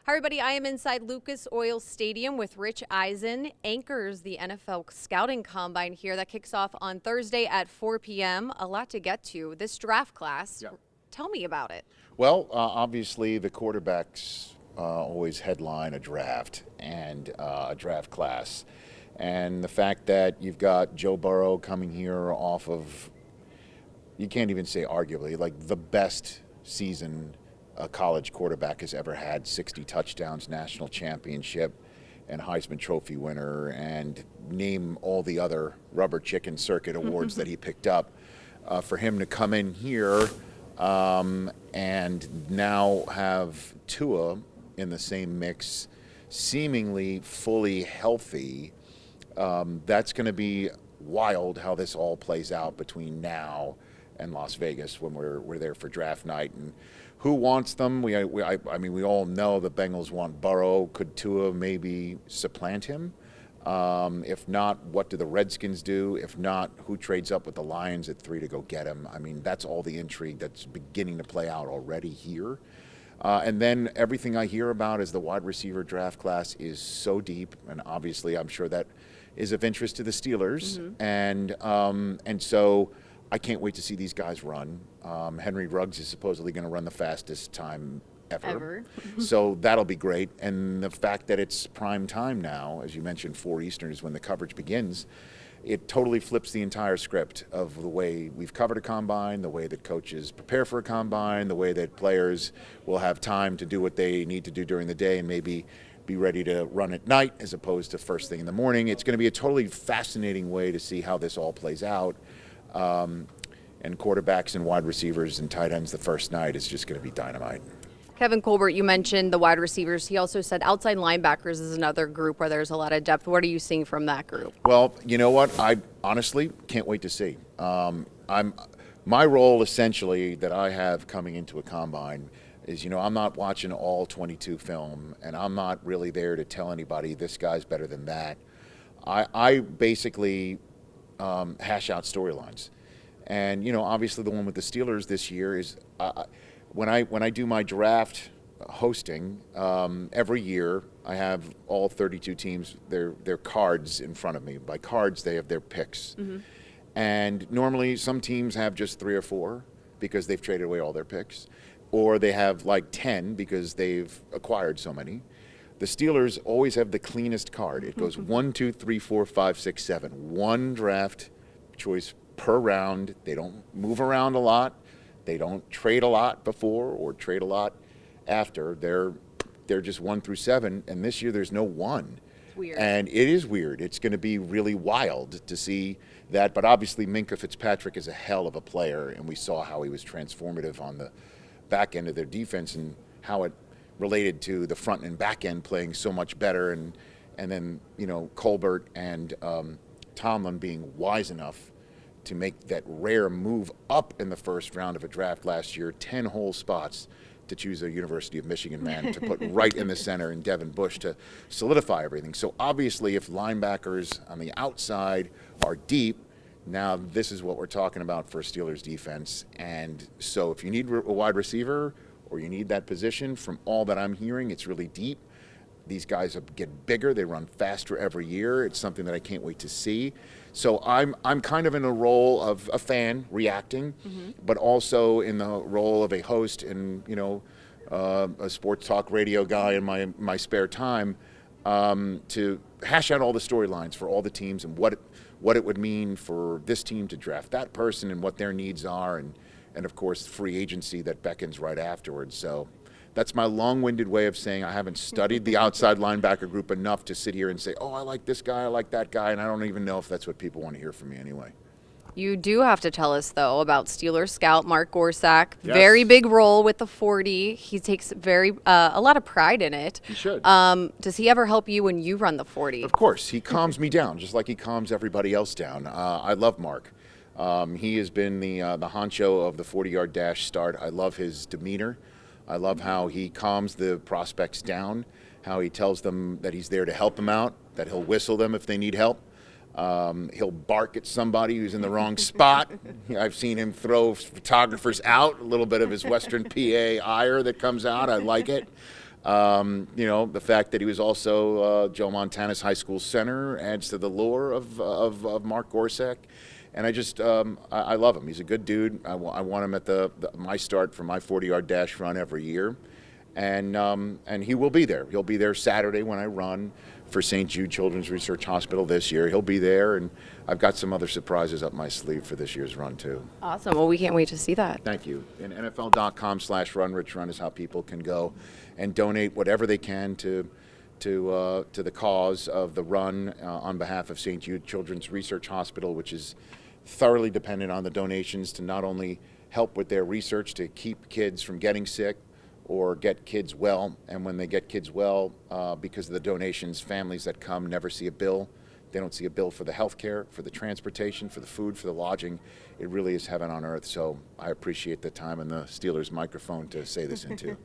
Hi, everybody. I am inside Lucas Oil Stadium with Rich Eisen, anchors the NFL Scouting Combine here that kicks off on Thursday at 4 p.m. A lot to get to. This draft class, Tell me about it. Well, obviously the quarterbacks always headline a draft and a draft class. And the fact that you've got Joe Burrow coming here off of, you can't even say arguably, like the best season a college quarterback has ever had, 60 touchdowns, national championship, and Heisman Trophy winner, and name all the other rubber chicken circuit awards that he picked up. For him to come in here and now have Tua in the same mix, seemingly fully healthy, that's going to be wild how this all plays out between now and Las Vegas when we're there for draft night. And who wants them? I mean, we all know the Bengals want Burrow. Could Tua maybe supplant him? If not, what do the Redskins do? If not, who trades up with the Lions at 3 to go get him? I mean, that's all the intrigue that's beginning to play out already here. And then everything I hear about is the wide receiver draft class is so deep, and obviously I'm sure that is of interest to the Steelers. And so I can't wait to see these guys run. Henry Ruggs is supposedly going to run the fastest time ever. So that'll be great. And the fact that it's prime time now, as you mentioned, 4 Eastern is when the coverage begins, it totally flips the entire script of the way we've covered a combine, the way that coaches prepare for a combine, the way that players will have time to do what they need to do during the day and maybe be ready to run at night as opposed to first thing in the morning. It's going to be a totally fascinating way to see how this all plays out. And quarterbacks and wide receivers and tight ends the first night is just going to be dynamite. Kevin Colbert, you mentioned the wide receivers. He also said outside linebackers is another group where there's a lot of depth. What are you seeing from that group? Well, you know what? I honestly can't wait to see. My role essentially that I have coming into a combine is, I'm not watching all 22 film, and I'm not really there to tell anybody this guy's better than that. I basically hash out storylines. And, obviously the one with the Steelers this year is when I do my draft hosting, every year I have all 32 teams, their cards in front of me. By cards, they have their picks. And normally some teams have just 3 or 4 because they've traded away all their picks. Or they have like 10 because they've acquired so many. The Steelers always have the cleanest card. It goes 1, 2, 3, 4, 5, 6, 7. One draft choice per round. They don't move around a lot. They don't trade a lot before or trade a lot after. They're just 1 through 7, and this year there's no 1. It's weird. And it is weird. It's going to be really wild to see that. But obviously Minkah Fitzpatrick is a hell of a player, and we saw how he was transformative on the back end of their defense and how it related to the front and back end playing so much better. And then Colbert and Tomlin being wise enough to make that rare move up in the first round of a draft last year, 10 whole spots to choose a University of Michigan man to put right in the center in Devin Bush to solidify everything. So obviously if linebackers on the outside are deep, now this is what we're talking about for Steelers defense. And so if you need a wide receiver or you need that position, from all that I'm hearing, it's really deep. These guys get bigger. They run faster every year. It's something that I can't wait to see. So I'm kind of in a role of a fan reacting, but also in the role of a host and a sports talk radio guy in my spare time to hash out all the storylines for all the teams and what it would mean for this team to draft that person and what their needs are, and of course free agency that beckons right afterwards. So that's my long-winded way of saying I haven't studied the outside linebacker group enough to sit here and say, oh, I like this guy, I like that guy, and I don't even know if that's what people want to hear from me anyway. You do have to tell us, though, about Steelers scout Mark Gorsak. Yes. Very big role with the 40. He takes a lot of pride in it. He should. Does he ever help you when you run the 40? Of course. He calms me down, just like he calms everybody else down. I love Mark. He has been the honcho of the 40-yard dash start. I love his demeanor. I love how he calms the prospects down, how he tells them that he's there to help them out, that he'll whistle them if they need help. He'll bark at somebody who's in the wrong spot. I've seen him throw photographers out, a little bit of his Western PA ire that comes out. I like it. You know, the fact that he was also Joe Montana's high school center adds to the lore of Mark Gorsak. And I love him. He's a good dude. I want him at my start for my 40-yard dash run every year. And he will be there. He'll be there Saturday when I run for St. Jude Children's Research Hospital this year. He'll be there, and I've got some other surprises up my sleeve for this year's run too. Awesome. Well, we can't wait to see that. Thank you. And NFL.com/RunRichRun is how people can go and donate whatever they can to the cause of the run on behalf of St. Jude Children's Research Hospital, which is thoroughly dependent on the donations to not only help with their research to keep kids from getting sick or get kids well. And when they get kids well, because of the donations, families that come never see a bill. They don't see a bill for the health care, for the transportation, for the food, for the lodging. It really is heaven on earth. So I appreciate the time and the Steelers microphone to say this into.